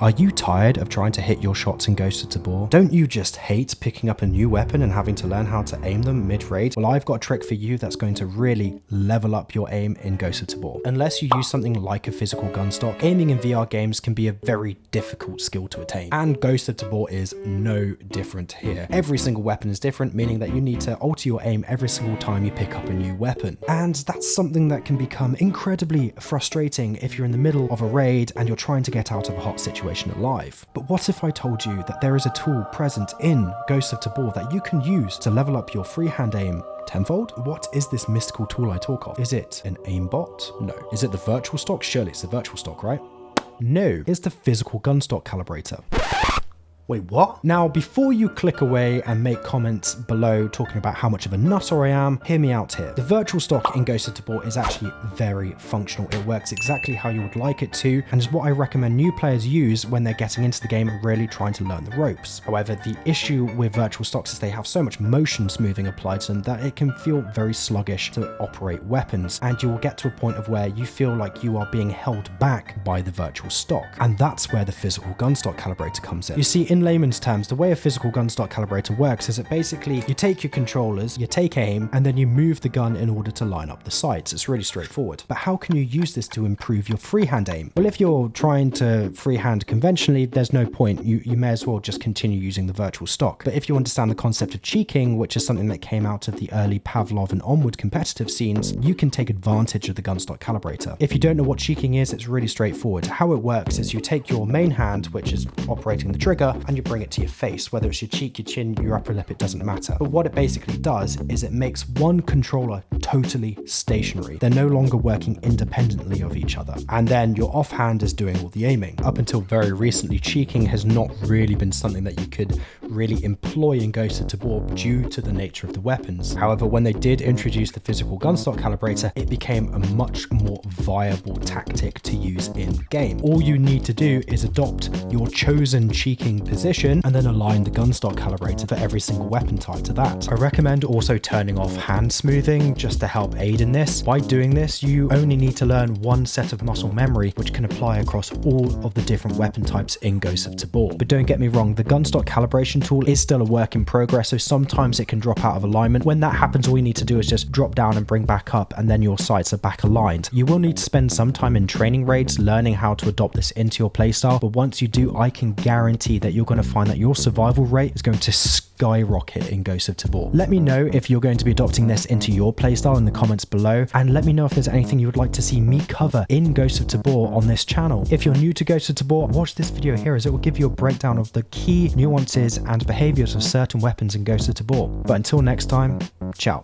Are you tired of trying to hit your shots in Ghosts of Tabor? Don't you just hate picking up a new weapon and having to learn how to aim them mid-raid? Well, I've got a trick for you that's going to really level up your aim in Ghosts of Tabor. Unless you use something like a physical gun stock, aiming in VR games can be a very difficult skill to attain. And Ghosts of Tabor is no different here. Every single weapon is different, meaning that you need to alter your aim every single time you pick up a new weapon. And that's something that can become incredibly frustrating if you're in the middle of a raid and you're trying to get out of a hot situation alive. But what if I told you that there is a tool present in Ghosts of Tabor that you can use to level up your freehand aim tenfold? What is this mystical tool I talk of? Is it an aimbot? No. Is it the virtual stock? Surely it's the virtual stock, right? No, it's the physical gun stock calibrator. Wait, what? Now, before you click away and make comments below talking about how much of a nutter I am, hear me out here. The virtual stock in Ghosts of Tabor is actually very functional. It works exactly how you would like it to, and is what I recommend new players use when they're getting into the game and really trying to learn the ropes. However, the issue with virtual stocks is they have so much motion smoothing applied to them that it can feel very sluggish to operate weapons, and you will get to a point of where you feel like you are being held back by the virtual stock. And that's where the physical gun stock calibrator comes in. You see, in layman's terms, the way a physical gun stock calibrator works is that basically you take your controllers, you take aim, and then you move the gun in order to line up the sights. It's really straightforward. But how can you use this to improve your freehand aim? Well, if you're trying to freehand conventionally, there's no point. You may as well just continue using the virtual stock. But if you understand the concept of cheeking, which is something that came out of the early Pavlov and onward competitive scenes, you can take advantage of the gun stock calibrator. If you don't know what cheeking is, it's really straightforward. How it works is you take your main hand, which is operating the trigger, and you bring it to your face. Whether it's your cheek, your chin, your upper lip, it doesn't matter. But what it basically does is it makes one controller totally stationary. They're no longer working independently of each other. And then your offhand is doing all the aiming. Up until very recently, cheeking has not really been something that you could really employ in Ghosts of Tabor due to the nature of the weapons. However, when they did introduce the physical gun stock calibrator, it became a much more viable tactic to use in game. All you need to do is adopt your chosen cheeking position and then align the gun stock calibrator for every single weapon type to that. I recommend also turning off hand smoothing just to help aid in this. By doing this, you only need to learn one set of muscle memory, which can apply across all of the different weapon types in Ghosts of Tabor. But don't get me wrong, the gun stock calibration tool is still a work in progress, so sometimes it can drop out of alignment. When that happens, all you need to do is just drop down and bring back up, and then your sights are back aligned. You will need to spend some time in training raids learning how to adopt this into your playstyle, but once you do, I can guarantee that you're going to find that your survival rate is going to skyrocket in Ghosts of Tabor. Let me know if you're going to be adopting this into your playstyle in the comments below, and let me know if there's anything you would like to see me cover in Ghosts of Tabor on this channel. If you're new to Ghosts of Tabor, watch this video here as it will give you a breakdown of the key nuances and behaviors of certain weapons in Ghosts of Tabor. But until next time, ciao.